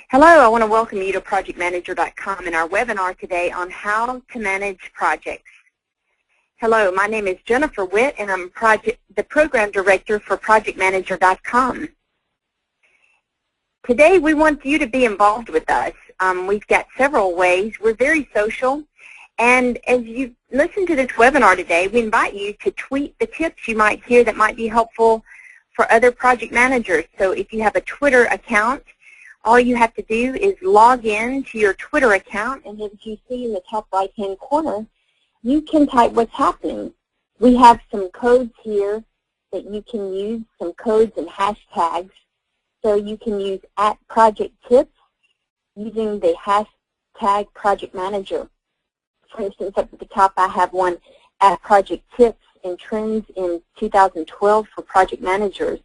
Hello, I want to welcome you to ProjectManager.com and our webinar today on how to manage projects. Hello, my name is Jennifer Witt and I'm the Program Director for ProjectManager.com. Today we want you to be involved with us. We've got several ways. We're very social, and as you listen to this webinar today, we invite you to tweet the tips you might hear that might be helpful for other project managers. So if you have a Twitter account, all you have to do is log in to your Twitter account, and as you see in the top right-hand corner, you can type what's happening. We have some codes here that you can use, some codes and hashtags. So you can use @ProjectTips using the hashtag Project Manager. For instance, up at the top I have one @ProjectTips and Trends in 2012 for project managers.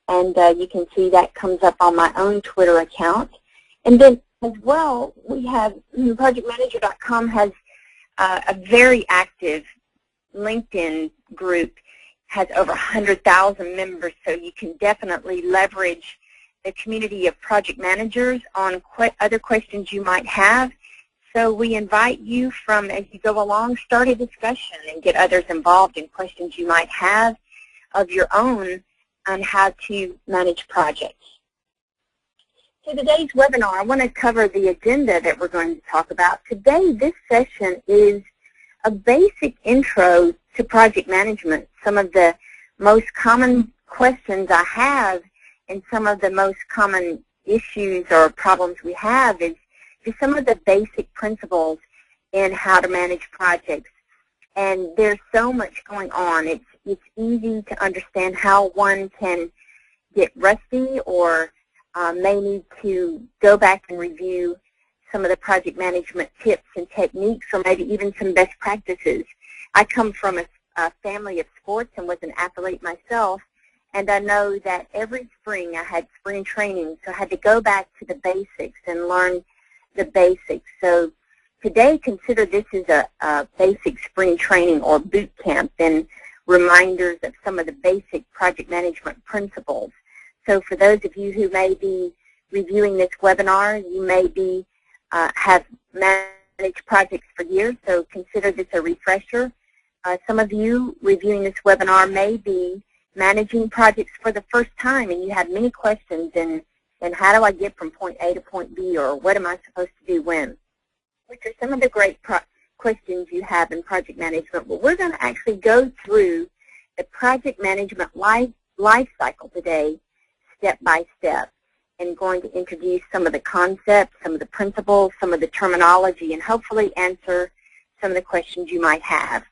And you can see that comes up on my own Twitter account. And then as well, we have ProjectManager.com has a very active LinkedIn group, has over 100,000 members, so you can definitely leverage the community of project managers on other questions you might have. So we invite you from, as you go along, start a discussion and get others involved in questions you might have of your own on how to manage projects. So today's webinar, I want to cover the agenda that we're going to talk about. Today, this session is a basic intro to project management. Some of the most common questions I have and some of the most common issues or problems we have is just some of the basic principles in how to manage projects. And there's so much going on. It's easy to understand how one can get rusty or may need to go back and review some of the project management tips and techniques, or maybe even some best practices. I come from a family of sports and was an athlete myself, and I know that every spring I had spring training, so I had to go back to the basics and learn the basics. So today, consider this as a basic spring training or boot camp and reminders of some of the basic project management principles. So for those of you who may be reviewing this webinar, you may be have managed projects for years, so consider this a refresher. Some of you reviewing this webinar may be managing projects for the first time, and you have many questions, and how do I get from point A to point B, or what am I supposed to do when? Which are some of the great questions you have in project management. But we're going to actually go through the project management life cycle today, step by step, and going to introduce some of the concepts, some of the principles, some of the terminology, and hopefully answer some of the questions you might have.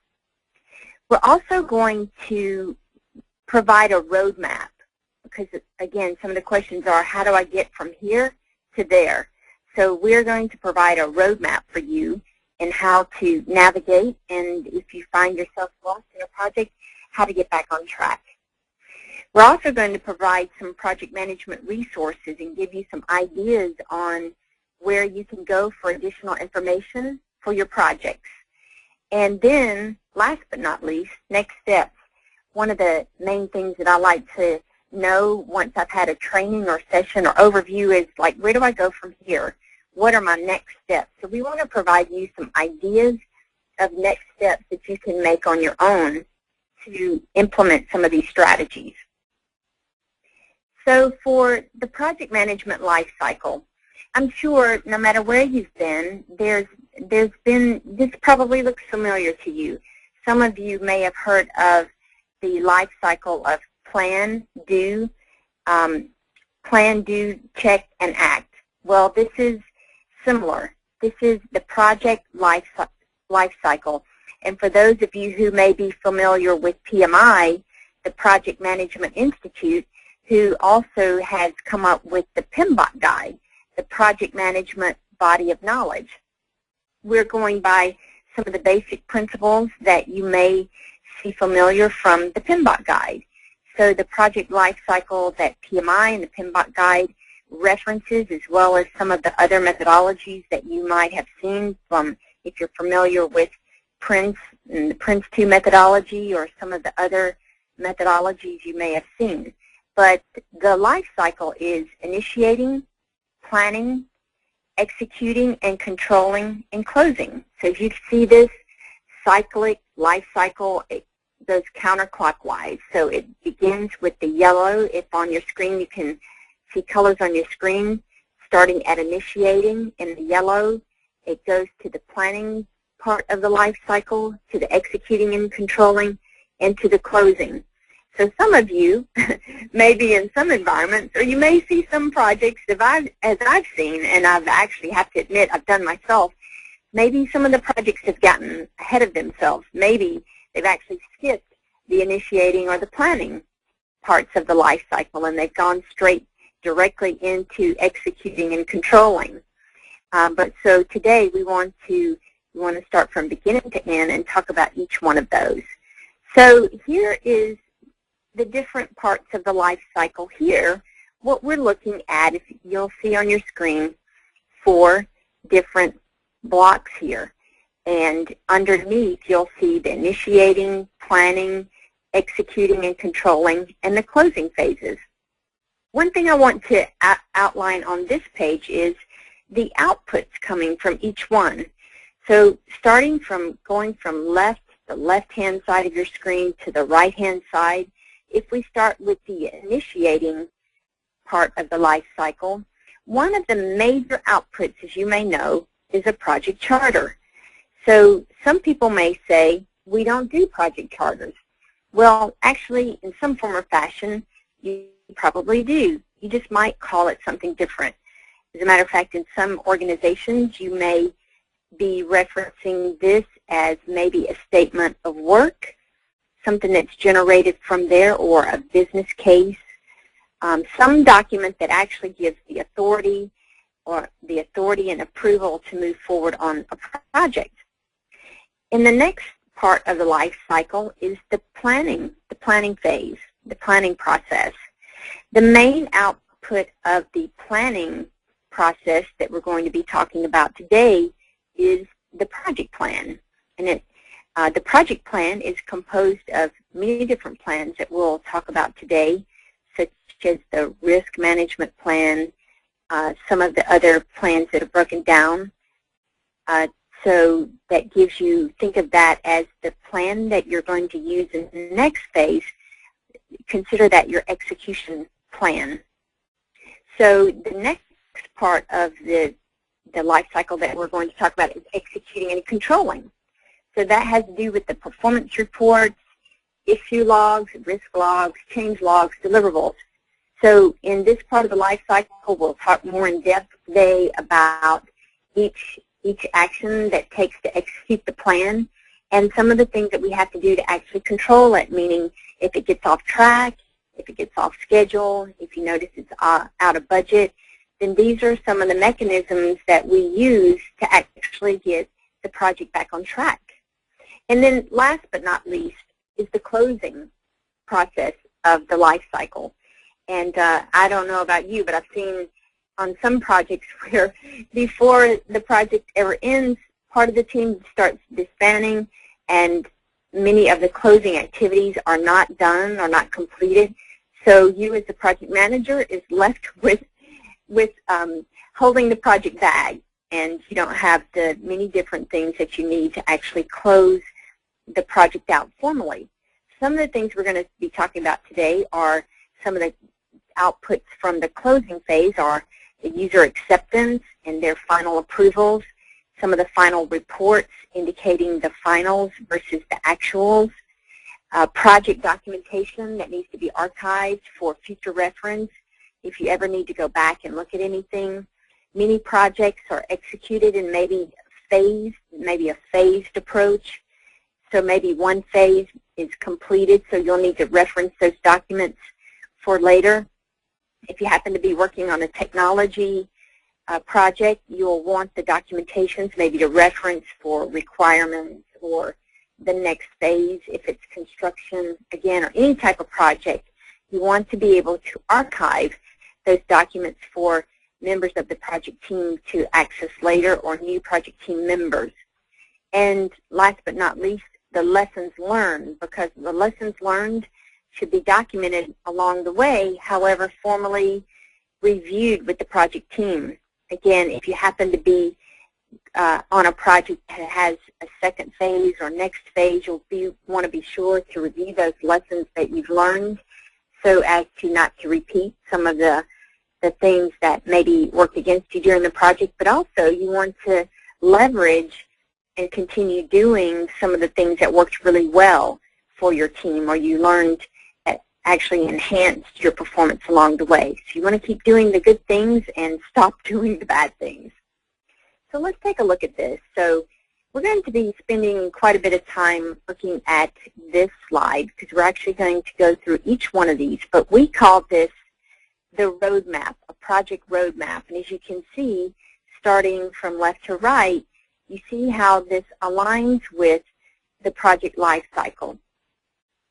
We're also going to provide a roadmap because, again, some of the questions are, how do I get from here to there? So we're going to provide a roadmap for you in how to navigate, and if you find yourself lost in a project, how to get back on track. We're also going to provide some project management resources and give you some ideas on where you can go for additional information for your projects. And then, last but not least, next steps. One of the main things that I like to know once I've had a training or session or overview is, like, where do I go from here? What are my next steps? So we want to provide you some ideas of next steps that you can make on your own to implement some of these strategies. So for the project management life cycle, I'm sure no matter where you've been, this probably looks familiar to you. Some of you may have heard of the life cycle of plan, do, check, and act. Well, this is similar. This is the project life cycle. And for those of you who may be familiar with PMI, the Project Management Institute, who also has come up with the PMBOK guide, the Project Management Body of Knowledge. We're going by some of the basic principles that you may see familiar from the PMBOK guide. So the project life cycle that PMI and the PMBOK guide references, as well as some of the other methodologies that you might have seen from, if you're familiar with Prince and the Prince 2 methodology or some of the other methodologies you may have seen. But the life cycle is initiating, planning, executing, and controlling, and closing. So if you see this cyclic life cycle, it goes counterclockwise. So it begins with the yellow. If on your screen you can see colors on your screen, starting at initiating in the yellow, it goes to the planning part of the life cycle, to the executing and controlling, and to the closing. So some of you may be in some environments, or you may see some projects as I've seen, and I've actually have to admit I've done myself. Maybe some of the projects have gotten ahead of themselves. Maybe they've actually skipped the initiating or the planning parts of the life cycle, and they've gone straight directly into executing and controlling. But so today we want to start from beginning to end and talk about each one of those. So here is the different parts of the life cycle here. What we're looking at, if you'll see on your screen, 4 different blocks here. And underneath you'll see the initiating, planning, executing and controlling, and the closing phases. One thing I want to outline on this page is the outputs coming from each one. So starting from going from the left-hand side of your screen to the right-hand side, if we start with the initiating part of the life cycle, one of the major outputs, as you may know, is a project charter. So some people may say, we don't do project charters. Well, actually, in some form or fashion, you probably do. You just might call it something different. As a matter of fact, in some organizations, you may be referencing this as maybe a statement of work, something that's generated from there, or a business case, some document that actually gives the authority and approval to move forward on a project. In the next part of the life cycle is the planning phase, the planning process. The main output of the planning process that we're going to be talking about today is the project plan. And the project plan is composed of many different plans that we'll talk about today, such as the risk management plan, some of the other plans that are broken down. So that gives you, think of that as the plan that you're going to use in the next phase. Consider that your execution plan. So the next part of the life cycle that we're going to talk about is executing and controlling. So that has to do with the performance reports, issue logs, risk logs, change logs, deliverables. So in this part of the life cycle, we'll talk more in depth today about each action that takes to execute the plan and some of the things that we have to do to actually control it, meaning if it gets off track, if it gets off schedule, if you notice it's out of budget, then these are some of the mechanisms that we use to actually get the project back on track. And then last but not least is the closing process of the life cycle. And I don't know about you, but I've seen on some projects where before the project ever ends, part of the team starts disbanding and many of the closing activities are not done or not completed. So you as the project manager is left with holding the project bag, and you don't have the many different things that you need to actually close the project out formally. Some of the things we're going to be talking about today are some of the outputs from the closing phase are the user acceptance and their final approvals, some of the final reports indicating the finals versus the actuals, project documentation that needs to be archived for future reference if you ever need to go back and look at anything. Many projects are executed in maybe a phased approach. So maybe one phase is completed, so you'll need to reference those documents for later. If you happen to be working on a technology project, you'll want the documentations maybe to reference for requirements or the next phase. If it's construction, again, or any type of project, you want to be able to archive those documents for members of the project team to access later or new project team members. And last but not least, the lessons learned, because the lessons learned should be documented along the way. However, formally, reviewed with the project team. Again, if you happen to be on a project that has a second phase or next phase, you'll want to be sure to review those lessons that you've learned so as to not to repeat some of the things that maybe worked against you during the project, but also you want to leverage and continue doing some of the things that worked really well for your team or you learned that actually enhanced your performance along the way. So you want to keep doing the good things and stop doing the bad things. So let's take a look at this. So we're going to be spending quite a bit of time looking at this slide because we're actually going to go through each one of these, but we call this the roadmap, a project roadmap. And as you can see, starting from left to right, you see how this aligns with the project life cycle.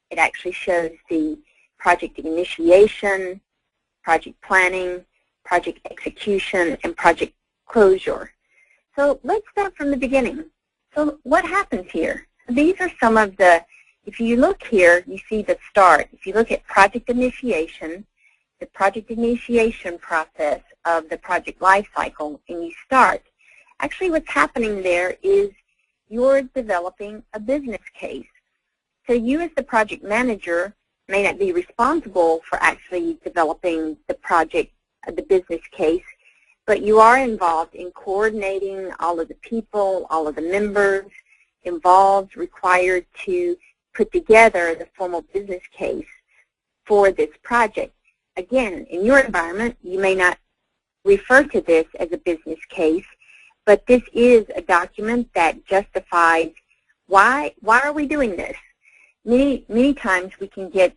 It actually shows the project initiation, project planning, project execution, and project closure. So let's start from the beginning. So what happens here? These are some of the, if you look here, you see the start. If you look at project initiation, the project initiation process of the project life cycle, and you start, actually what's happening there is you're developing a business case. So you as the project manager may not be responsible for actually developing the project, the business case, but you are involved in coordinating all of the people, all of the members involved, required to put together the formal business case for this project. Again, in your environment, you may not refer to this as a business case, but this is a document that justifies why are we doing this. Many times we can get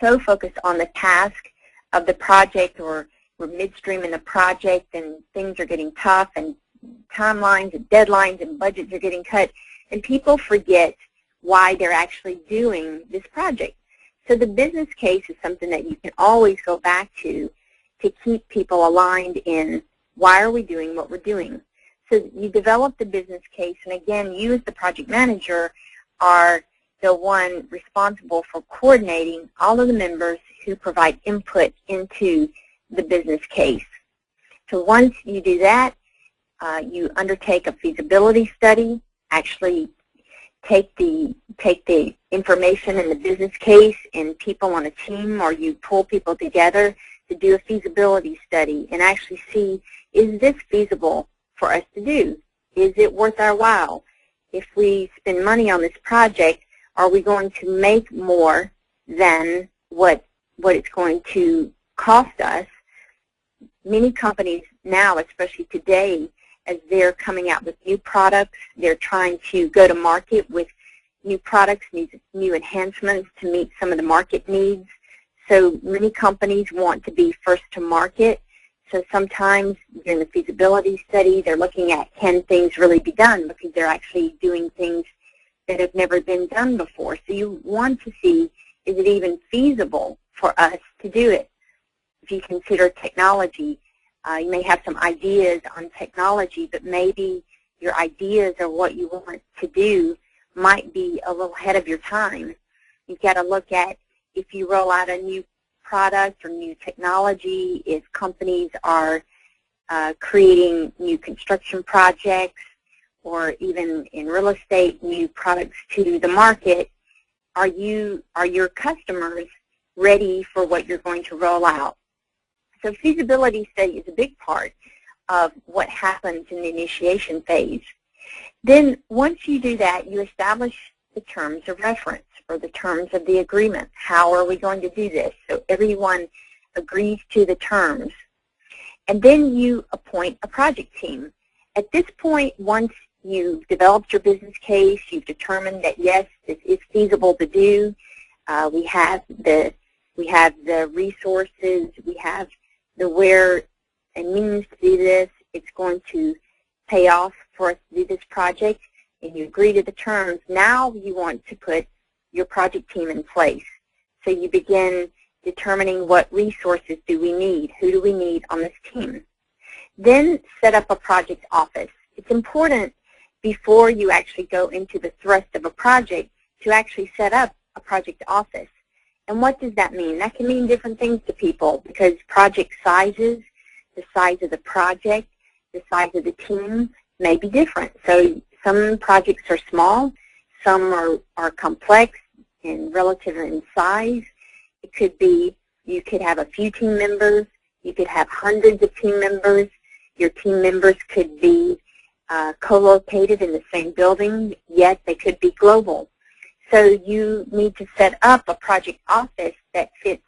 so focused on the task of the project, or we're midstream in the project and things are getting tough and timelines and deadlines and budgets are getting cut, and people forget why they're actually doing this project. So the business case is something that you can always go back to keep people aligned in why are we doing what we're doing. So you develop the business case, and again, you as the project manager are the one responsible for coordinating all of the members who provide input into the business case. So once you do that, you undertake a feasibility study, actually take the information in the business case and people on a team, or you pull people together to do a feasibility study and actually see, is this feasible for us to do? Is it worth our while? If we spend money on this project, are we going to make more than what it's going to cost us? Many companies now, especially today, as they're coming out with new products, they're trying to go to market with new products, new enhancements to meet some of the market needs. So many companies want to be first to market. So sometimes during the feasibility study, they're looking at, can things really be done, because they're actually doing things that have never been done before. So you want to see, is it even feasible for us to do it? If you consider technology, you may have some ideas on technology, but maybe your ideas or what you want to do might be a little ahead of your time. You've got to look at, if you roll out a new product or new technology, if companies are creating new construction projects, or even in real estate, new products to the market, are your customers ready for what you're going to roll out? So feasibility study is a big part of what happens in the initiation phase. Then once you do that, you establish the terms of reference, or the terms of the agreement. How are we going to do this? So everyone agrees to the terms. And then you appoint a project team. At this point, once you've developed your business case, you've determined that, yes, this is feasible to do, we have the resources, we have the where and means to do this, it's going to pay off for us to do this project, and you agree to the terms. Now you want to put your project team in place. So you begin determining what resources do we need, who do we need on this team. Then set up a project office. It's important before you actually go into the thrust of a project to actually set up a project office. And what does that mean? That can mean different things to people because project sizes, the size of the project, the size of the team may be different. So some projects are small, some are complex and relative in size. It could be you could have a few team members, you could have hundreds of team members. Your team members could be co-located in the same building, yet they could be global. So you need to set up a project office that fits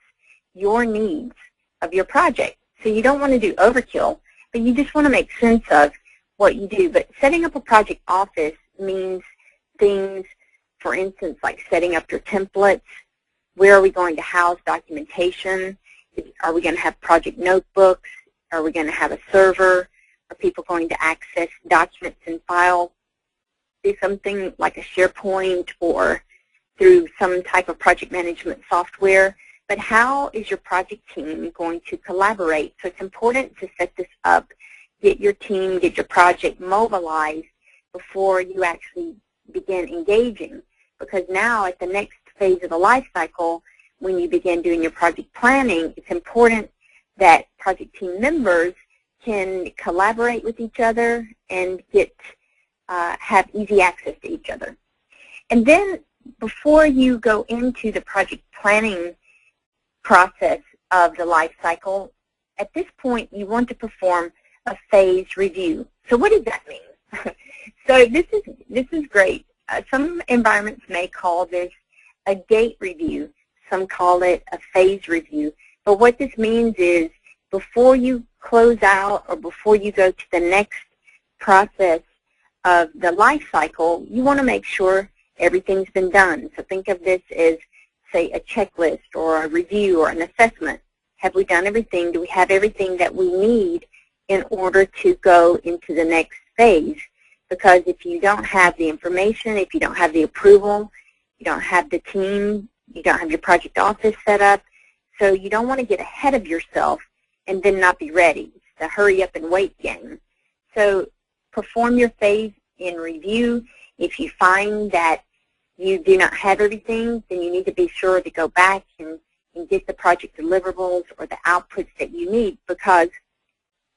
your needs of your project. So you don't want to do overkill, but you just want to make sense of what you do. But setting up a project office means things, for instance, like setting up your templates. Where are we going to house documentation? Are we going to have project notebooks? Are we going to have a server? Are people going to access documents and files through something like a SharePoint or through some type of project management software? But how is your project team going to collaborate? So it's important to set this up, get your team, get your project mobilized before you actually begin engaging. Because now at the next phase of the life cycle, when you begin doing your project planning, it's important that project team members can collaborate with each other and have easy access to each other. And then before you go into the project planning process of the life cycle, at this point you want to perform a phase review. So what does that mean? So this is great. Some environments may call this a gate review. Some call it a phase review. But what this means is before you close out or before you go to the next process of the life cycle, you want to make sure everything's been done. So think of this as, say, a checklist or a review or an assessment. Have we done everything? Do we have everything that we need in order to go into the next phase? Because if you don't have the information, if you don't have the approval, you don't have the team, you don't have your project office set up, so you don't want to get ahead of yourself and then not be ready. It's the hurry up and wait game. So perform your phase in review. If you find that you do not have everything, then you need to be sure to go back and get the project deliverables or the outputs that you need, because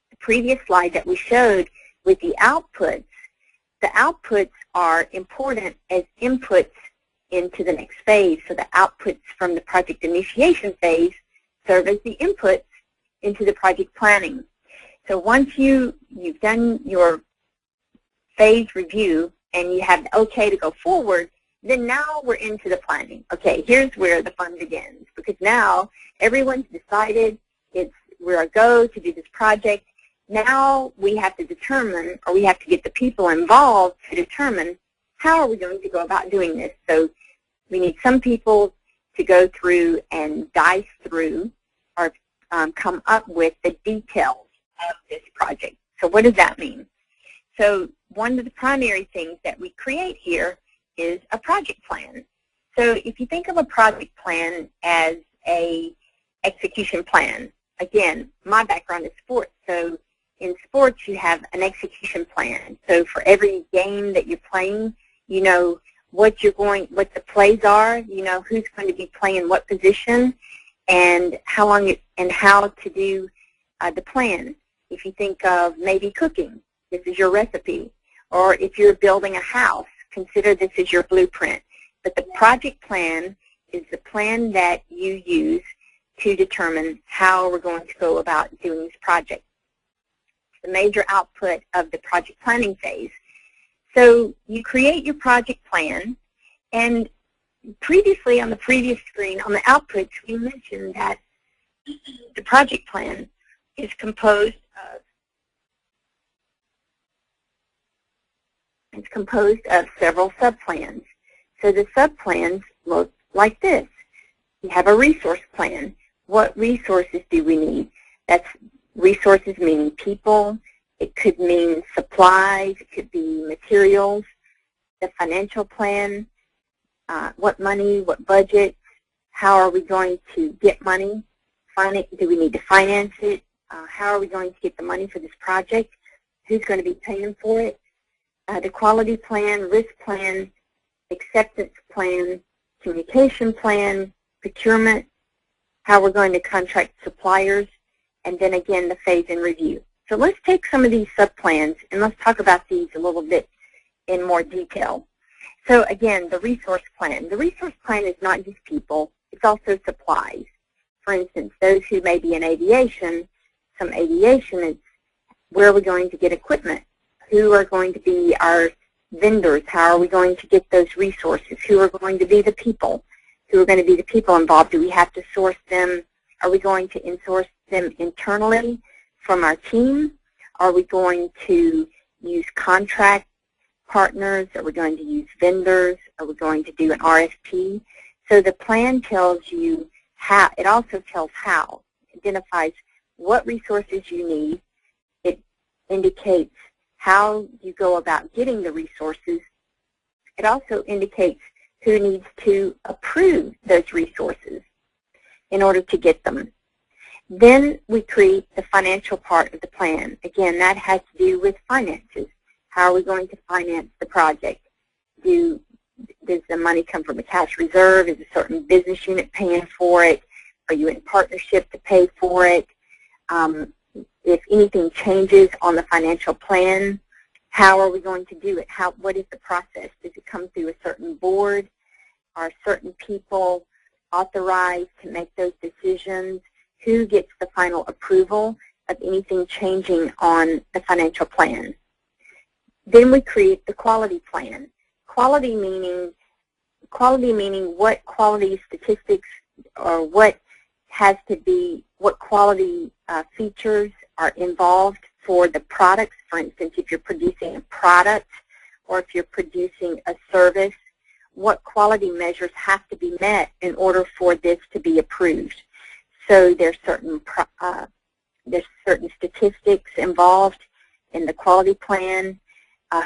the previous slide that we showed with the outputs are important as inputs into the next phase. So the outputs from the project initiation phase serve as the inputs into the project planning. So once you've done your phase review and you have the okay to go forward, then now we're into the planning. Okay, here's where the fun begins, because now everyone's decided we're a go to do this project. Now we have to determine, or we have to get the people involved to determine how are we going to go about doing this. So we need some people to go through and dice through or come up with the details of this project. So what does that mean? So one of the primary things that we create here is a project plan. So if you think of a project plan as a execution plan, again, my background is sports, so in sports you have an execution plan. So for every game that you're playing, you know what the plays are, you know who's going to be playing what position, and how long and how to do the plan. If you think of maybe cooking, this is your recipe. Or if you're building a house, consider this as your blueprint. But the project plan is the plan that you use to determine how we're going to go about doing this project. The major output of the project planning phase. So you create your project plan, and previously on the previous screen, on the outputs, we mentioned that the project plan is composed of several subplans. So the subplans look like this. You have a resource plan. What resources do we need? That's resources meaning people. It could mean supplies. It could be materials. The financial plan, what money, what budget, how are we going to get money? Do we need to finance it? How are we going to get the money for this project? Who's going to be paying for it? The quality plan, risk plan, acceptance plan, communication plan, procurement, how we're going to contract suppliers, and then again the phase in review. So let's take some of these sub-plans and let's talk about these a little bit in more detail. So again, the resource plan. The resource plan is not just people, it's also supplies. For instance, those who may be in aviation, some aviation is where are we going to get equipment? Who are going to be our vendors? How are we going to get those resources? Who are going to be the people? Who are going to be the people involved? Do we have to source them? Are we going to insource them internally from our team? Are we going to use contract partners? Are we going to use vendors? Are we going to do an RFP? So the plan tells you how. It also tells how. It identifies what resources you need. It indicates how you go about getting the resources. It also indicates who needs to approve those resources in order to get them. Then we create the financial part of the plan. Again, that has to do with finances. How are we going to finance the project? Does the money come from a cash reserve? Is a certain business unit paying for it? Are you in partnership to pay for it? If anything changes on the financial plan, how are we going to do it? What is the process? Does it come through a certain board? Are certain people authorized to make those decisions? Who gets the final approval of anything changing on the financial plan? Then we create the quality plan. Quality meaning what quality statistics or what quality features are involved for the products. For instance, if you're producing a product or if you're producing a service, what quality measures have to be met in order for this to be approved. So there's certain statistics involved in the quality plan.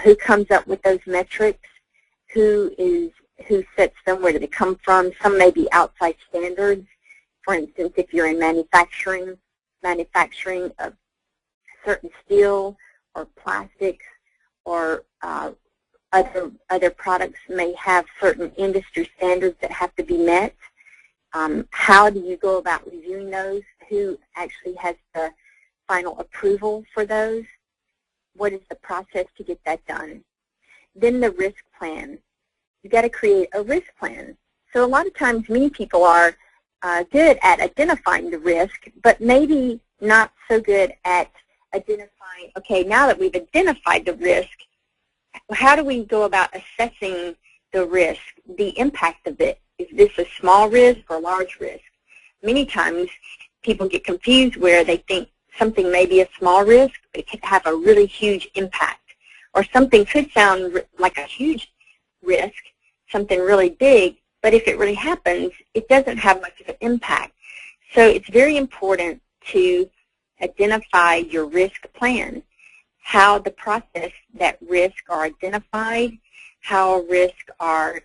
Who comes up with those metrics? Who sets them? Where do they come from? Some may be outside standards. For instance, if you're in manufacturing of certain steel or plastics or other products may have certain industry standards that have to be met. How do you go about reviewing those? Who actually has the final approval for those? What is the process to get that done? Then the risk plan. You've got to create a risk plan. So a lot of times many people are good at identifying the risk, but maybe not so good at identifying, okay, now that we've identified the risk, how do we go about assessing the risk, the impact of it? Is this a small risk or a large risk? Many times people get confused where they think something may be a small risk, but it could have a really huge impact. Or something could sound like a huge risk, something really big, but if it really happens, it doesn't have much of an impact. So it's very important to identify your risk plan, how the process that risk are identified, how risks are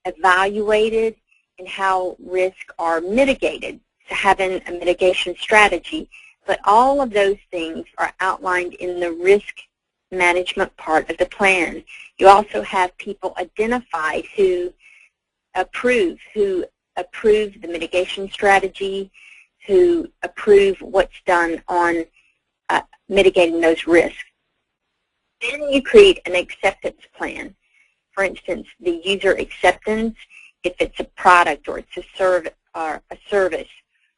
evaluated, and how risks are mitigated. So having a mitigation strategy. But all of those things are outlined in the risk management part of the plan. You also have people identified who approve the mitigation strategy, who approve what's done on mitigating those risks. Then you create an acceptance plan. For instance, the user acceptance, if it's a product or it's a service,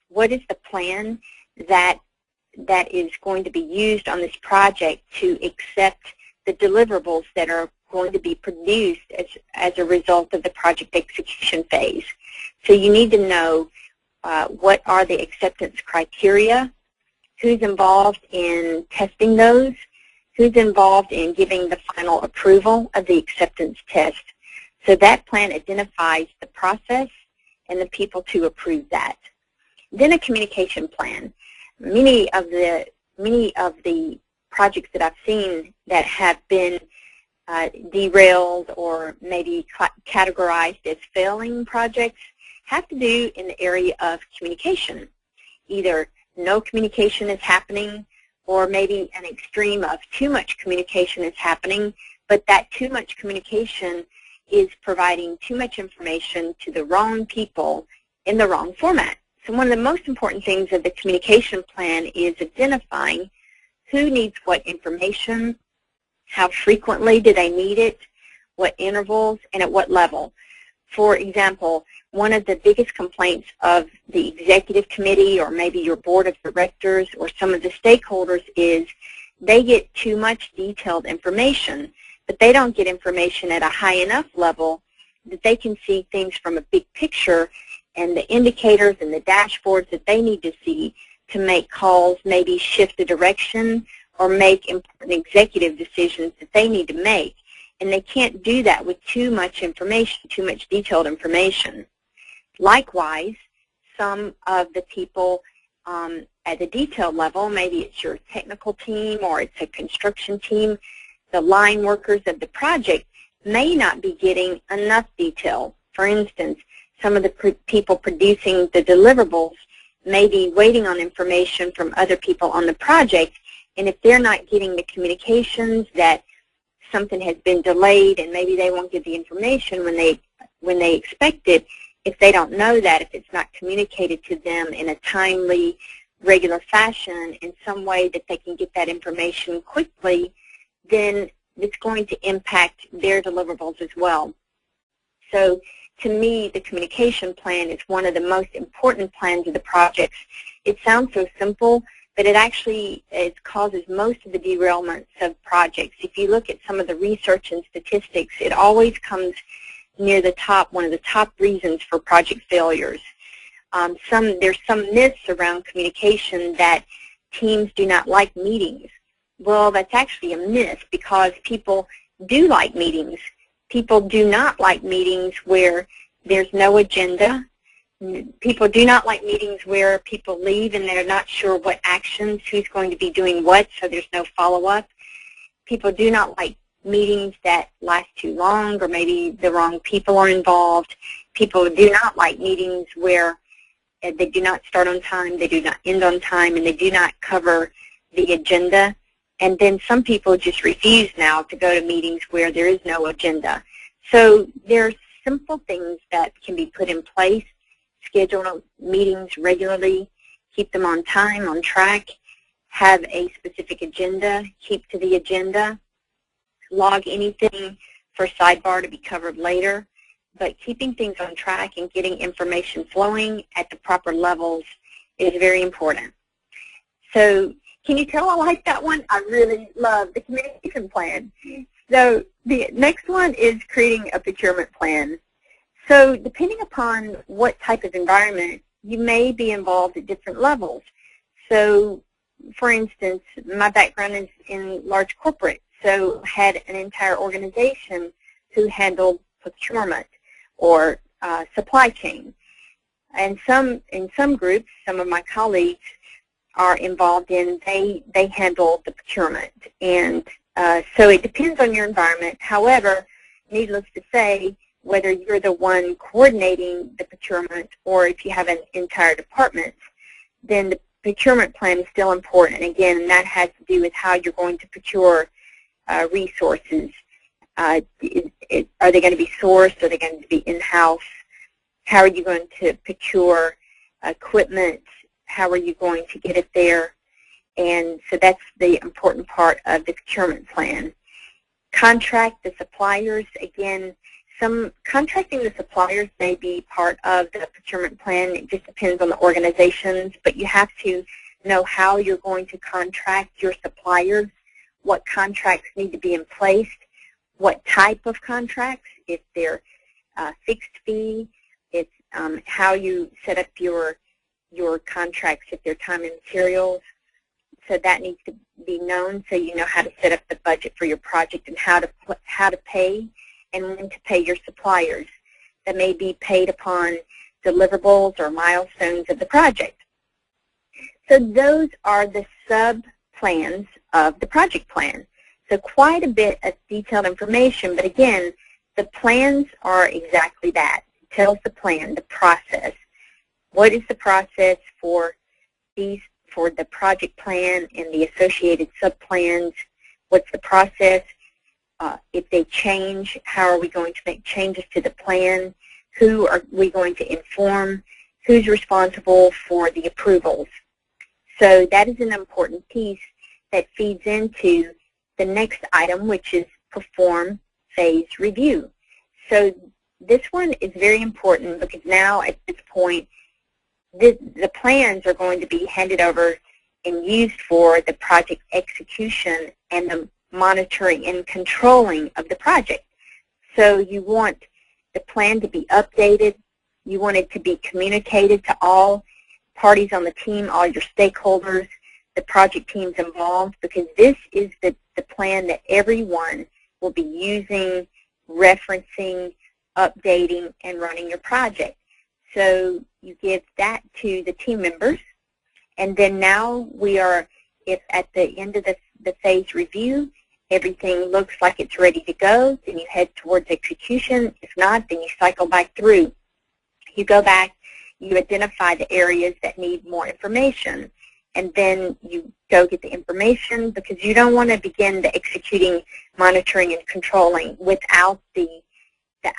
what is the plan that is going to be used on this project to accept the deliverables that are going to be produced as a result of the project execution phase. So you need to know what are the acceptance criteria, who's involved in testing those, who's involved in giving the final approval of the acceptance test. So that plan identifies the process and the people to approve that. Then a communication plan. Many of the projects that I've seen that have been derailed or maybe categorized as failing projects have to do in the area of communication. Either no communication is happening or maybe an extreme of too much communication is happening, but that too much communication is providing too much information to the wrong people in the wrong format. So one of the most important things of the communication plan is identifying who needs what information, how frequently do they need it, what intervals, and at what level. For example, one of the biggest complaints of the executive committee or maybe your board of directors or some of the stakeholders is they get too much detailed information, but they don't get information at a high enough level that they can see things from a big picture and the indicators and the dashboards that they need to see to make calls, maybe shift the direction or make important executive decisions that they need to make. And they can't do that with too much information, too much detailed information. Likewise, some of the people at the detailed level, maybe it's your technical team or it's a construction team, the line workers of the project may not be getting enough detail. For instance, some of the people producing the deliverables may be waiting on information from other people on the project, and if they're not getting the communications that something has been delayed and maybe they won't get the information when they expect it, if they don't know that, if it's not communicated to them in a timely, regular fashion in some way that they can get that information quickly, then it's going to impact their deliverables as well. So to me, the communication plan is one of the most important plans of the projects. It sounds so simple, but it causes most of the derailments of projects. If you look at some of the research and statistics, it always comes near the top, one of the top reasons for project failures. There's some myths around communication that teams do not like meetings. Well, that's actually a myth because people do like meetings. People do not like meetings where there's no agenda. People do not like meetings where people leave and they're not sure what actions, who's going to be doing what, so there's no follow-up. People do not like meetings that last too long or maybe the wrong people are involved. People do not like meetings where they do not start on time, they do not end on time, and they do not cover the agenda. And then some people just refuse now to go to meetings where there is no agenda. So there's simple things that can be put in place. Schedule meetings regularly, keep them on time, on track, have a specific agenda, keep to the agenda, log anything for sidebar to be covered later, but keeping things on track and getting information flowing at the proper levels is very important. So can you tell I like that one? I really love the communication plan. So the next one is creating a procurement plan. So depending upon what type of environment, you may be involved at different levels. So for instance, my background is in large corporate, so had an entire organization who handled procurement or supply chain. And in some groups, some of my colleagues are involved in, they handle the procurement. And so it depends on your environment. However, needless to say, whether you're the one coordinating the procurement or if you have an entire department, then the procurement plan is still important. And again, that has to do with how you're going to procure resources. Are they going to be sourced? Are they going to be in-house? How are you going to procure equipment? How are you going to get it there? And so that's the important part of the procurement plan. Contract the suppliers. Again, contracting the suppliers may be part of the procurement plan. It just depends on the organizations, but you have to know how you're going to contract your suppliers, what contracts need to be in place, what type of contracts, if they're fixed fee, it's how you set up your contracts, if they're time and materials. So that needs to be known so you know how to set up the budget for your project and how to pay and when to pay your suppliers that may be paid upon deliverables or milestones of the project. So those are the sub-plans of the project plan. So quite a bit of detailed information, but again, the plans are exactly that. It tells the plan, the process. What is the process for the project plan and the associated sub-plans? What's the process? If they change, how are we going to make changes to the plan? Who are we going to inform? who's responsible for the approvals. So that is an important piece that feeds into the next item, which is perform phase review. So this one is very important because now at this point, the plans are going to be handed over and used for the project execution and the monitoring and controlling of the project. So you want the plan to be updated. You want it to be communicated to all parties on the team, all your stakeholders, the project teams involved, because this is the plan that everyone will be using, referencing, updating, and running your project. So you give that to the team members, and then now we are, if at the end of the phase review, everything looks like it's ready to go, then you head towards execution. If not, then you cycle back through. You go back, you identify the areas that need more information, and then you go get the information, because you don't want to begin the executing, monitoring, and controlling without the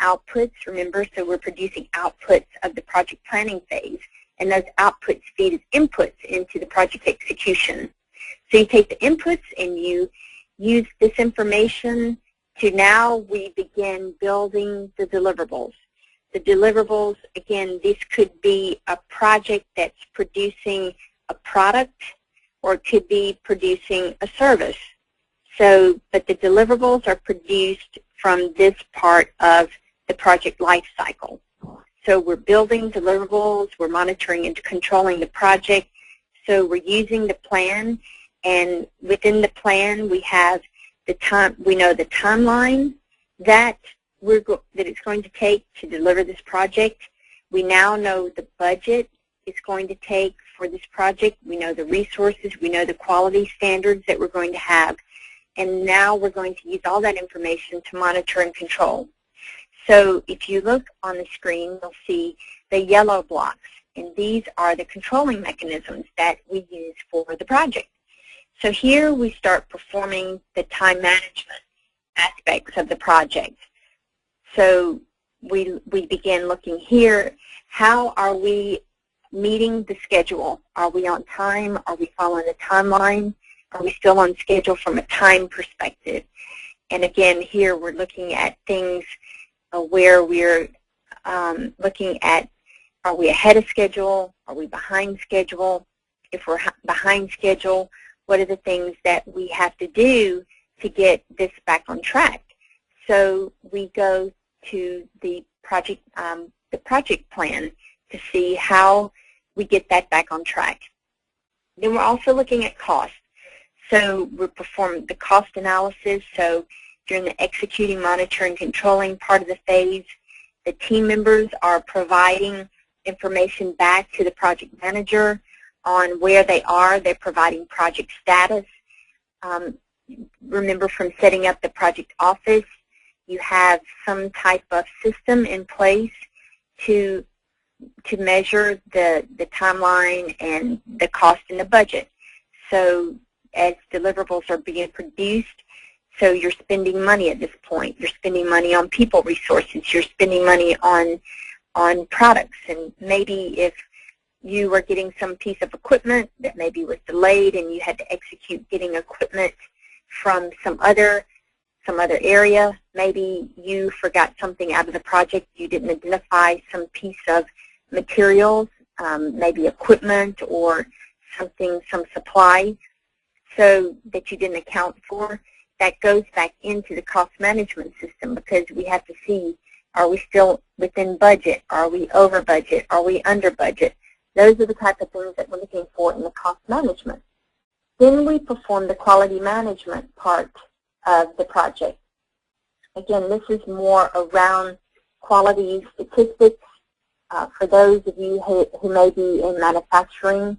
outputs. Remember, so we're producing outputs of the project planning phase, and those outputs feed as inputs into the project execution. So you take the inputs and you use this information to now we begin building the deliverables. The deliverables, again, this could be a project that's producing a product, or it could be producing a service. So, but the deliverables are produced from this part of the project life cycle. So we're building deliverables, we're monitoring and controlling the project. So we're using the plan, and within the plan we have the time. We know the timeline that it's going to take to deliver this project. We now know the budget it's going to take for this project. We know the resources. We know the quality standards that we're going to have. And now we're going to use all that information to monitor and control. So if you look on the screen, you'll see the yellow blocks. And these are the controlling mechanisms that we use for the project. So here we start performing the time management aspects of the project. So we begin looking here, how are we meeting the schedule? Are we on time? Are we following the timeline? Are we still on schedule from a time perspective? And again, here we're looking at things where we're looking at, are we ahead of schedule? Are we behind schedule? If we're behind schedule, what are the things that we have to do to get this back on track? So we go to the project plan to see how we get that back on track. Then we're also looking at cost. So we perform the cost analysis. So during the executing, monitoring, controlling part of the phase, the team members are providing information back to the project manager on where they are. They're providing project status. Remember, from setting up the project office, you have some type of system in place to measure the timeline and the cost and the budget. So as deliverables are being produced, so you're spending money at this point. You're spending money on people resources. You're spending money on products. And maybe if you were getting some piece of equipment that maybe was delayed and you had to execute getting equipment from some other area, maybe you forgot something out of the project. You didn't identify some piece of materials, maybe equipment or something, some supplies, so that you didn't account for. That goes back into the cost management system, because we have to see, are we still within budget? Are we over budget? Are we under budget? Those are the type of things that we're looking for in the cost management. Then we perform the quality management part of the project. Again, this is more around quality statistics. For those of you who may be in manufacturing,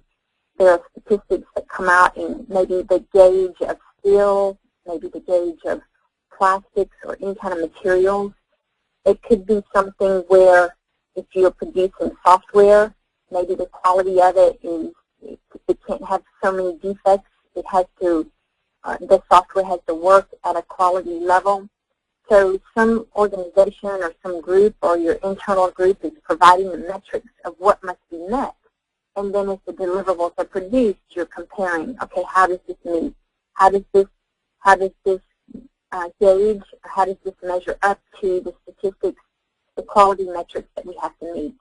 there are statistics that come out in maybe the gauge of steel, maybe the gauge of plastics or any kind of materials. It could be something where if you're producing software, maybe the quality of it is, it can't have so many defects. It has to, the software has to work at a quality level. So some organization or some group or your internal group is providing the metrics of what must be met. And then as the deliverables are produced, you're comparing, okay, how does this meet? How does this gauge, or how does this measure up to the statistics, the quality metrics that we have to meet?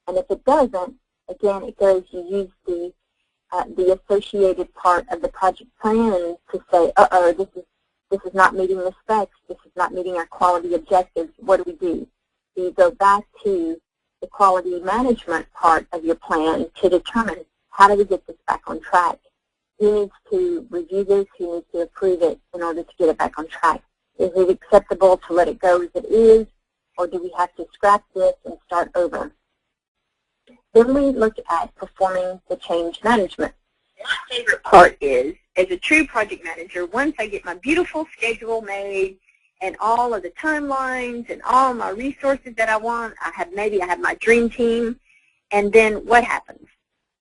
And if it doesn't, again, it goes, you use the associated part of the project plan to say, uh-oh, this is not meeting the specs, this is not meeting our quality objectives, what do? So you go back to the quality management part of your plan to determine how do we get this back on track. Who needs to review this? Who needs to approve it in order to get it back on track? Is it acceptable to let it go as it is, or do we have to scrap this and start over? Then we look at performing the change management. My favorite part is, as a true project manager, once I get my beautiful schedule made and all of the timelines and all my resources that I want, maybe I have my dream team, and then what happens?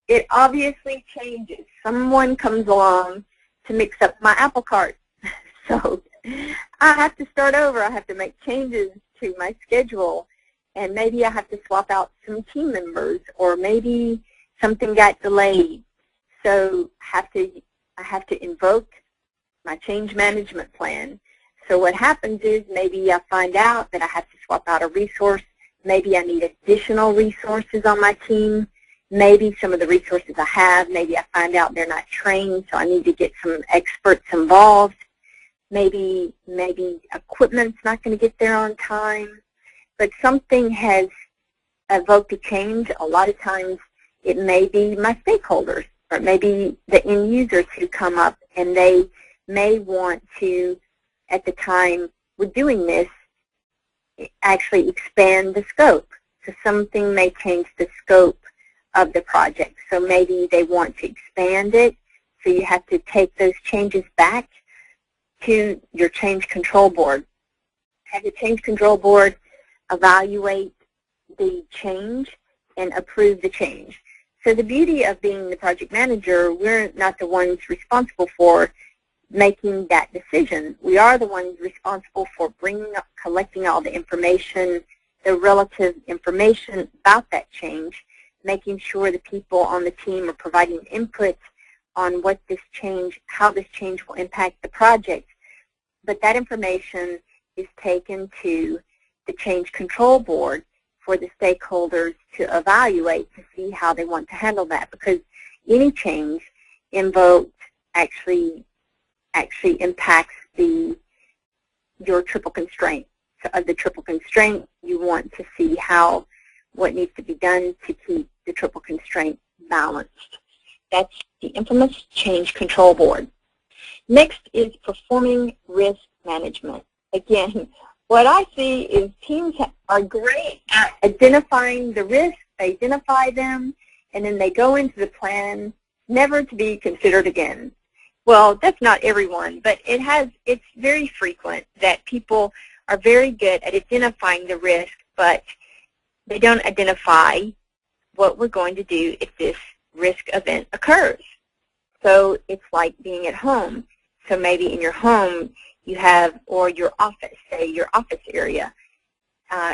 It obviously changes. Someone comes along to mix up my apple cart. So I have to start over. I have to make changes to my schedule, and maybe I have to swap out some team members, or maybe something got delayed. So I have to invoke my change management plan. So what happens is maybe I find out that I have to swap out a resource. Maybe I need additional resources on my team. Maybe some of the resources I have, maybe I find out they're not trained, so I need to get some experts involved. Maybe equipment's not going to get there on time. But something has evoked a change. A lot of times it may be my stakeholders, or maybe the end users who come up, and they may want to, at the time we're doing this, actually expand the scope. So something may change the scope of the project. So maybe they want to expand it, so you have to take those changes back to your change control board. Have the change control board evaluate the change and approve the change. So the beauty of being the project manager, we're not the ones responsible for making that decision. We are the ones responsible for collecting all the information, the relative information about that change, making sure the people on the team are providing input on what this change, how this change will impact the project. But that information is taken to the change control board for the stakeholders to evaluate to see how they want to handle that, because any change invoked actually impacts your triple constraint. So of the triple constraint, you want to see what needs to be done to keep the triple constraint balanced. That's the infamous change control board. Next is performing risk management. Again, what I see is teams are great at identifying the risks. They identify them, and then they go into the plan never to be considered again. Well, that's not everyone, but it's very frequent that people are very good at identifying the risk, but they don't identify what we're going to do if this risk event occurs. So it's like being at home. So maybe in your home you have, or your office, say your office area.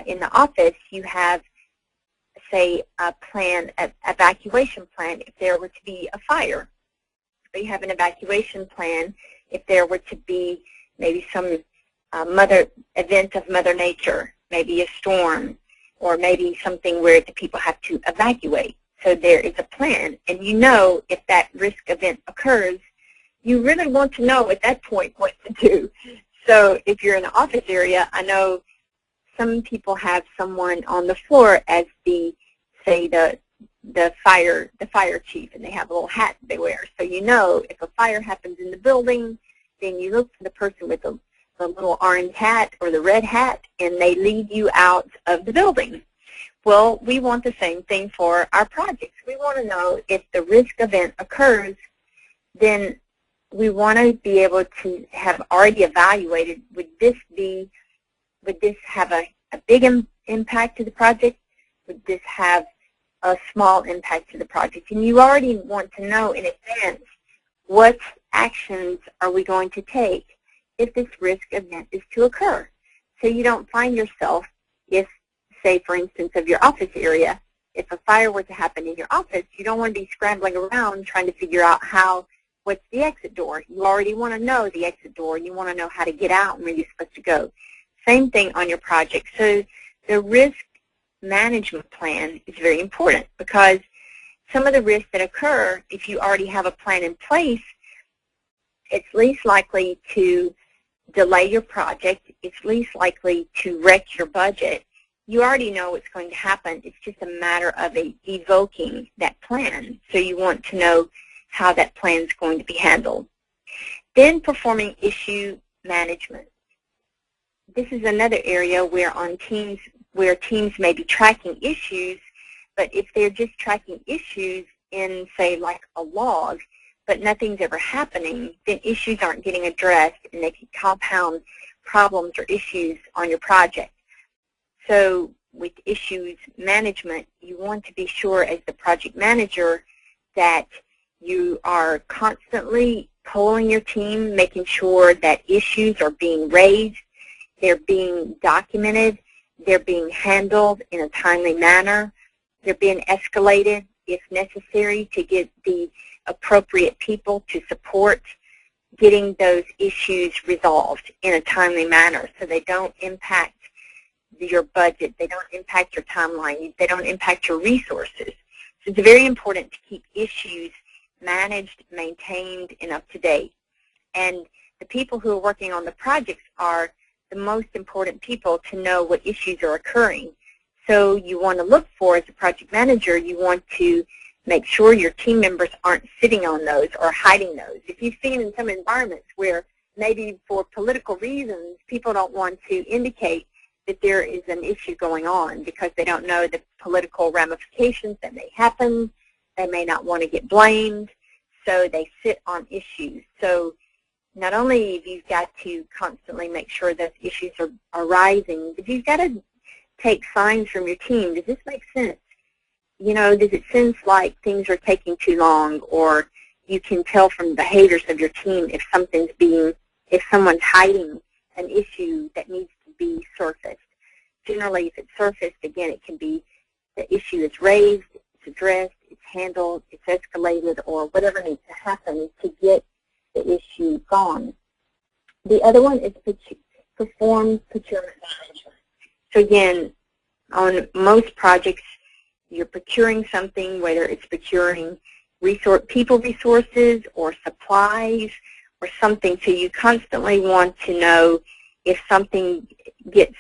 In the office you have, say, a plan, an evacuation plan if there were to be a fire. So you have an evacuation plan if there were to be maybe some event of Mother Nature, maybe a storm, or maybe something where the people have to evacuate. So there is a plan, and you know if that risk event occurs, you really want to know at that point what to do. So if you're in the office area, I know some people have someone on the floor as the fire chief, and they have a little hat they wear. So you know if a fire happens in the building, then you look for the person with the little orange hat or the red hat, and they lead you out of the building. Well, we want the same thing for our projects. We want to know if the risk event occurs, then we want to be able to have already evaluated, would this have a big impact to the project? Would this have a small impact to the project? And you already want to know in advance what actions are we going to take if this risk event is to occur. so you don't find yourself, if, say, for instance, of your office area, if a fire were to happen in your office, you don't want to be scrambling around trying to figure out what's the exit door. You already want to know the exit door. You want to know how to get out and where you're supposed to go. Same thing on your project. So the risk management plan is very important, because some of the risks that occur, if you already have a plan in place, it's least likely to delay your project. It's least likely to wreck your budget. You already know what's going to happen. It's just a matter of evoking that plan. So you want to know how that plan is going to be handled. Then performing issue management. This is another area where teams may be tracking issues, but if they're just tracking issues in, say, like a log, but nothing's ever happening, then issues aren't getting addressed, and they can compound problems or issues on your project. So with issues management, you want to be sure as the project manager that you are constantly polling your team, making sure that issues are being raised, they're being documented, they're being handled in a timely manner, they're being escalated if necessary to get the appropriate people to support getting those issues resolved in a timely manner so they don't impact your budget, they don't impact your timeline, they don't impact your resources. So it's very important to keep issues managed, maintained, and up to date. And the people who are working on the projects are the most important people to know what issues are occurring. So you want to look for, as a project manager, you want to make sure your team members aren't sitting on those or hiding those. If you've seen in some environments where maybe for political reasons people don't want to indicate that there is an issue going on because they don't know the political ramifications that may happen, they may not want to get blamed, so they sit on issues. So not only have you got to constantly make sure that issues are rising, but you've got to take signs from your team. Does this make sense? You know, does it seem like things are taking too long, or you can tell from the behaviors of your team if someone's hiding an issue that needs to be surfaced. Generally, if it's surfaced, again, it can be the issue is raised, it's addressed, it's handled, it's escalated, or whatever needs to happen to get the issue gone. The other one is perform procurement management. So again, on most projects, you're procuring something, whether it's procuring people resources or supplies or something, so you constantly want to know if something gets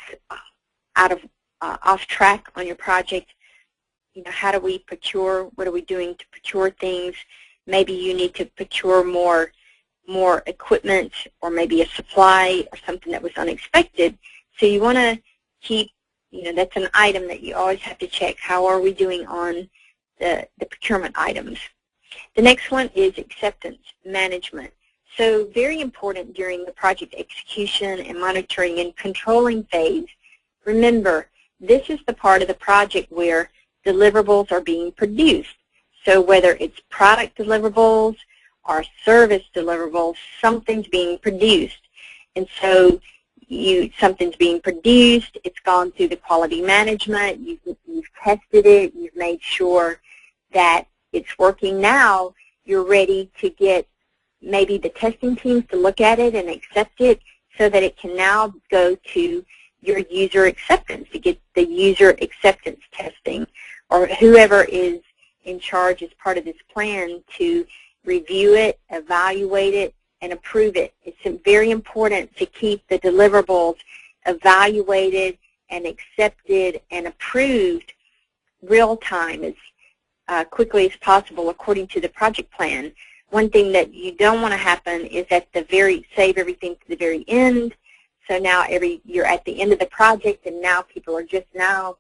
off track on your project. You know, how do we procure? What are we doing to procure things? Maybe you need to procure more equipment, or maybe a supply or something that was unexpected. So you want to keep, you know, that's an item that you always have to check. How are we doing on the procurement items? The next one is acceptance management. So very important during the project execution and monitoring and controlling phase. Remember, this is the part of the project where deliverables are being produced. So whether it's product deliverables or service deliverables, something's being produced. And so something's being produced, it's gone through the quality management, you've tested it, you've made sure that it's working. Now you're ready to get maybe the testing teams to look at it and accept it so that it can now go to your user acceptance, to get the user acceptance testing, or whoever is in charge as part of this plan to review it, evaluate it, and approve it. It's very important to keep the deliverables evaluated and accepted and approved real time, as quickly as possible according to the project plan. One thing that you don't want to happen is save everything to the very end. So now you're at the end of the project, and now people are just now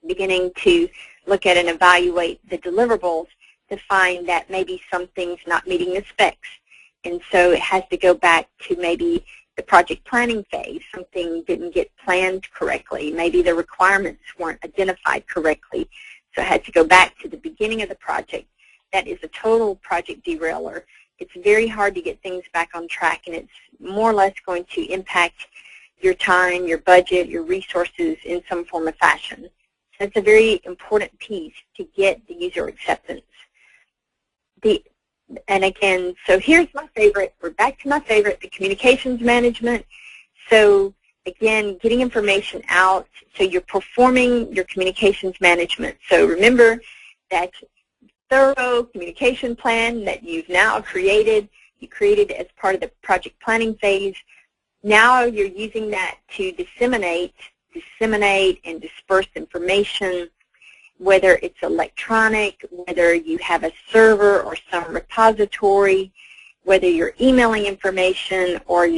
beginning to look at and evaluate the deliverables to find that maybe something's not meeting the specs. And so it has to go back to maybe the project planning phase. Something didn't get planned correctly. Maybe the requirements weren't identified correctly. So it had to go back to the beginning of the project. That is a total project derailer. It's very hard to get things back on track, and it's more or less going to impact your time, your budget, your resources in some form or fashion. So it's a very important piece to get the user acceptance. And again, so here's my favorite. We're back to my favorite, the communications management. So again, getting information out. So you're performing your communications management. So remember that thorough communication plan that you've now created, you created as part of the project planning phase. Now you're using that to disseminate and disperse information, whether it's electronic, whether you have a server or some repository, whether you're emailing information or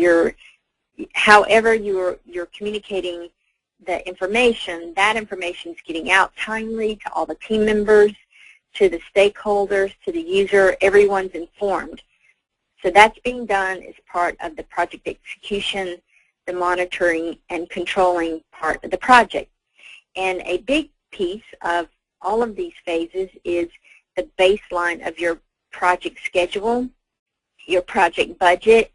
however you're communicating the information, that information is getting out timely to all the team members, to the stakeholders, to the user. Everyone's informed. So that's being done as part of the project execution, the monitoring and controlling part of the project. And a big piece of all of these phases is the baseline of your project schedule, your project budget.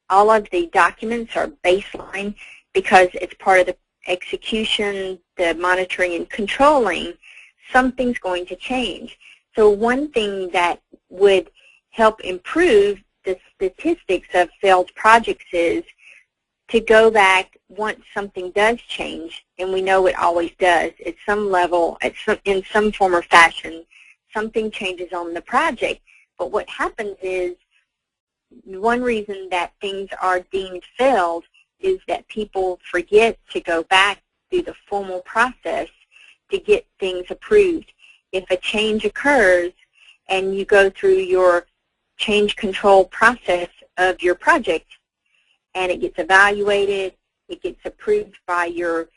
All of the documents are baseline because it's part of the execution, the monitoring and controlling. Something's going to change. So one thing that would help improve the statistics of failed projects is to go back once something does change, and we know it always does at some level, in some form or fashion, something changes on the project. But what happens is, one reason that things are deemed failed is that people forget to go back through the formal process to get things approved. If a change occurs and you go through your change control process of your project and it gets evaluated, it gets approved by your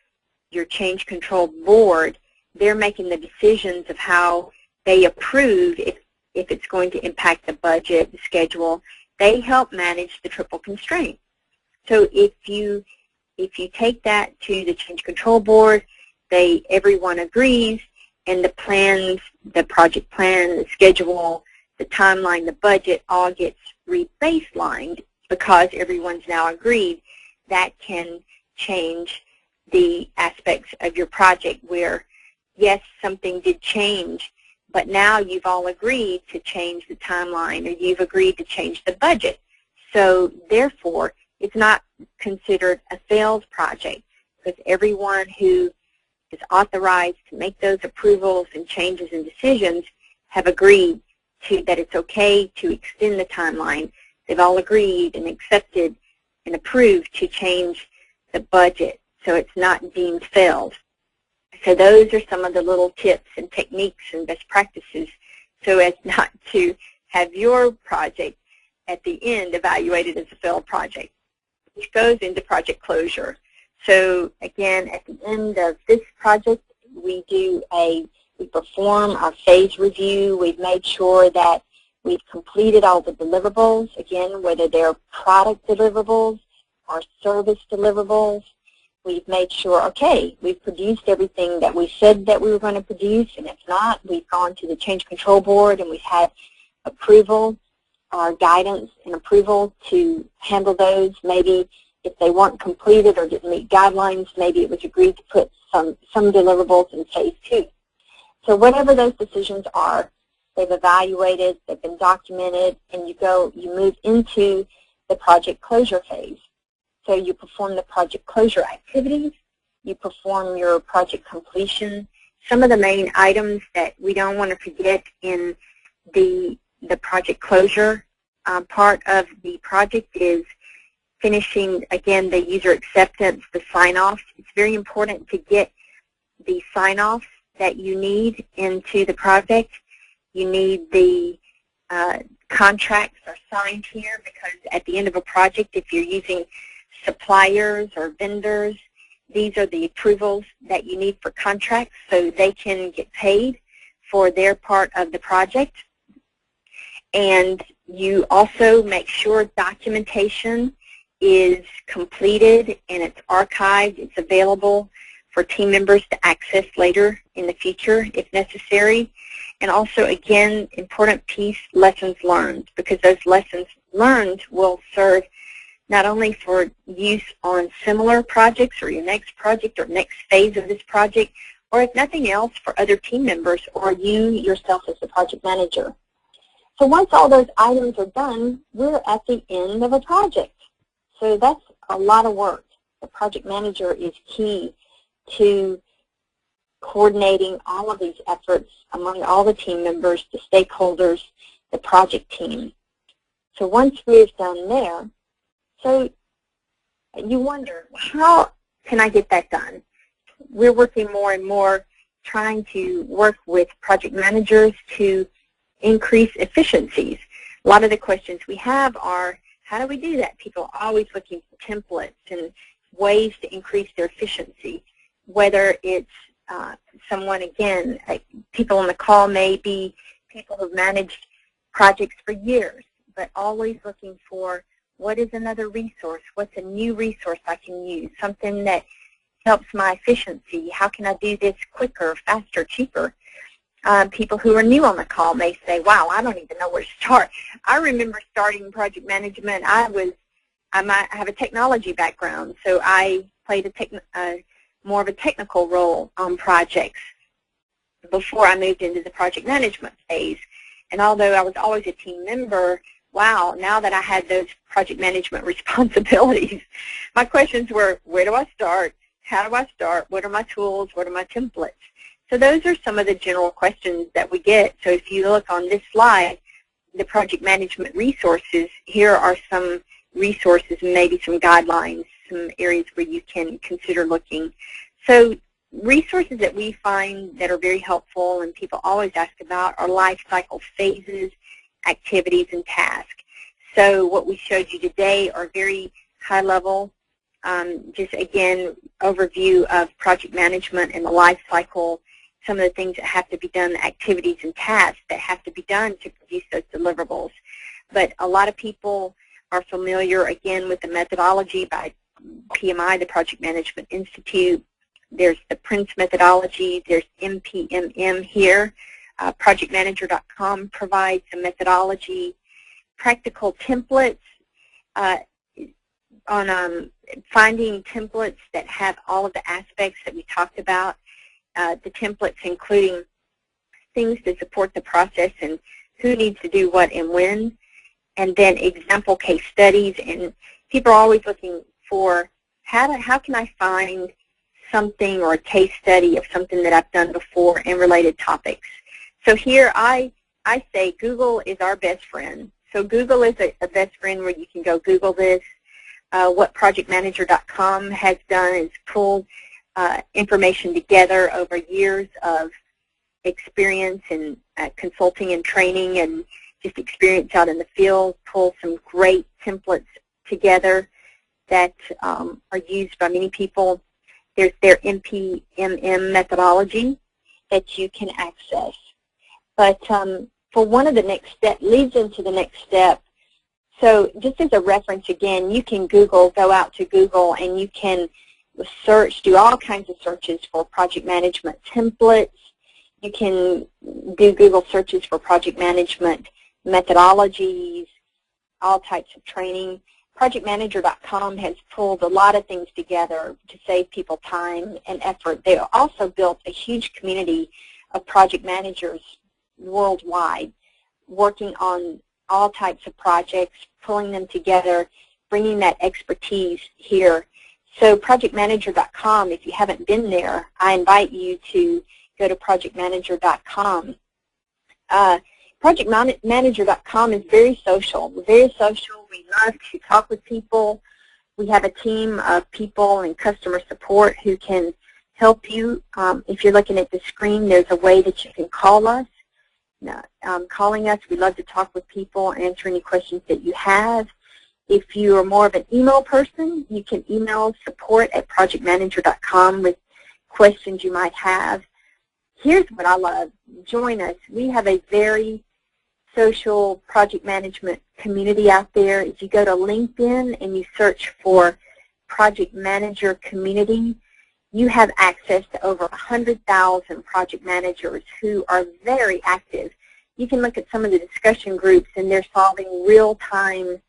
change control board, they're making the decisions of how they approve if it's going to impact the budget, the schedule. They help manage the triple constraint. So if you take that to the change control board, everyone agrees, and the plans, the project plan, the schedule, the timeline, the budget all gets re-baselined because everyone's now agreed. That can change the aspects of your project where, yes, something did change, but now you've all agreed to change the timeline or you've agreed to change the budget. So therefore, it's not considered a failed project because everyone who is authorized to make those approvals and changes and decisions have agreed that it's okay to extend the timeline. They've all agreed and accepted and approved to change the budget, so it's not deemed failed. So those are some of the little tips and techniques and best practices so as not to have your project at the end evaluated as a failed project, which goes into project closure. So again, at the end of this project, we perform our phase review. We've made sure that we've completed all the deliverables, again, whether they're product deliverables or service deliverables. We've made sure, okay, we've produced everything that we said that we were going to produce, and if not, we've gone to the change control board and we've had approval or guidance and approval to handle those. Maybe if they weren't completed or didn't meet guidelines, maybe it was agreed to put some deliverables in phase 2. So whatever those decisions are, they've evaluated, they've been documented, and you move into the project closure phase. So you perform the project closure activities, you perform your project completion. Some of the main items that we don't want to forget in the project closure part of the project is finishing, again, the user acceptance, the sign-offs. It's very important to get the sign-offs that you need into the project. You need the contracts are signed here because at the end of a project, if you're using suppliers or vendors, these are the approvals that you need for contracts so they can get paid for their part of the project. And you also make sure documentation is completed and it's archived, it's available for team members to access later in the future if necessary. And also, again, important piece, lessons learned, because those lessons learned will serve not only for use on similar projects or your next project or next phase of this project, or if nothing else, for other team members or you yourself as the project manager. So once all those items are done, we're at the end of a project. So that's a lot of work. The project manager is key to coordinating all of these efforts among all the team members, the stakeholders, the project team. So once we've done there, so you wonder, how can I get that done? We're working more and more trying to work with project managers to increase efficiencies. A lot of the questions we have are, how do we do that? People are always looking for templates and ways to increase their efficiency, whether it's someone, again, people on the call may be people who've managed projects for years, but always looking for what is another resource, what's a new resource I can use, something that helps my efficiency, how can I do this quicker, faster, cheaper. People who are new on the call may say, wow, I don't even know where to start. I remember starting project management. I have a technology background, so I played more of a technical role on projects before I moved into the project management phase. And although I was always a team member, wow, now that I had those project management responsibilities, my questions were, where do I start? How do I start? What are my tools? What are my templates? So those are some of the general questions that we get. So if you look on this slide, the project management resources, here are some resources and maybe some guidelines, some areas where you can consider looking. So resources that we find that are very helpful and people always ask about are life cycle phases, activities, and tasks. So what we showed you today are very high level, just again, overview of project management and the life cycle, some of the things that have to be done, the activities and tasks that have to be done to produce those deliverables. But a lot of people are familiar, again, with the methodology by PMI, the Project Management Institute. There's the Prince methodology. There's MPMM here. ProjectManager.com provides a methodology. Practical templates on finding templates that have all of the aspects that we talked about. The templates including things to support the process and who needs to do what and when. And then example case studies. And people are always looking for how can I find something or a case study of something that I've done before and related topics. So here I say Google is our best friend. So Google is a best friend where you can go Google this. What ProjectManager.com has done is pulled information together over years of experience in consulting and training and just experience out in the field, pull some great templates together that are used by many people. There's their MPMM methodology that you can access. But for one of the next step, leads into the next step. So just as a reference again, you can go out to Google and you can search, do all kinds of searches for project management templates. You can do Google searches for project management methodologies, all types of training. ProjectManager.com has pulled a lot of things together to save people time and effort. They also built a huge community of project managers worldwide working on all types of projects, pulling them together, bringing that expertise here. So ProjectManager.com, if you haven't been there, I invite you to go to ProjectManager.com. ProjectManager.com is very social. We're very social. We love to talk with people. We have a team of people in customer support who can help you. If you're looking at the screen, there's a way that you can call us. Calling us, we love to talk with people, answer any questions that you have. If you are more of an email person, you can email support@projectmanager.com with questions you might have. Here's what I love. Join us. We have a very social project management community out there. If you go to LinkedIn and you search for Project Manager Community, you have access to over 100,000 project managers who are very active. You can look at some of the discussion groups and they're solving real-time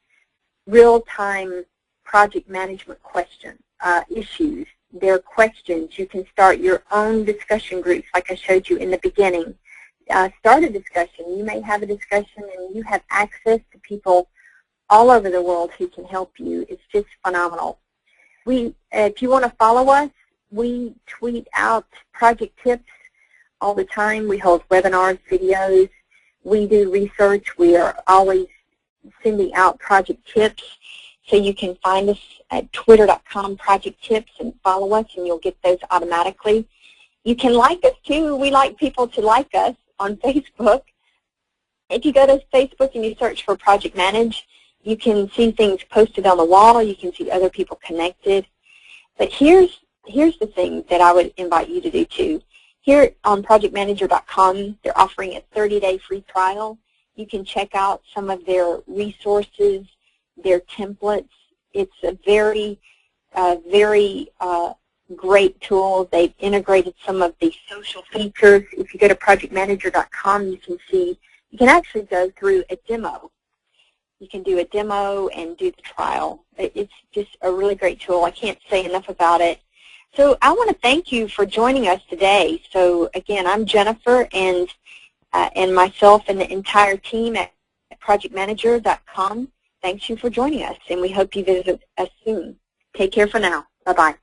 project management issues. They're questions. You can start your own discussion groups like I showed you in the beginning. Start a discussion. You may have a discussion and you have access to people all over the world who can help you. It's just phenomenal. If you want to follow us, we tweet out project tips all the time. We hold webinars, videos. We do research. We are always sending out project tips. So you can find us at twitter.com project tips and follow us, and you'll get those automatically. You can like us too. We like people to like us on Facebook. If you go to Facebook and you search for Project Manage, you can see things posted on the wall. You can see other people connected. But here's the thing that I would invite you to do too. Here on projectmanager.com, they're offering a 30-day free trial. You can check out some of their resources, their templates. It's a very great tool. They've integrated some of the social features. If you go to projectmanager.com, you can actually go through a demo. You can do a demo and do the trial. It's just a really great tool. I can't say enough about it. So I want to thank you for joining us today. So again, I'm Jennifer, and myself and the entire team at projectmanager.com. Thanks you for joining us, and we hope you visit us soon. Take care for now. Bye-bye.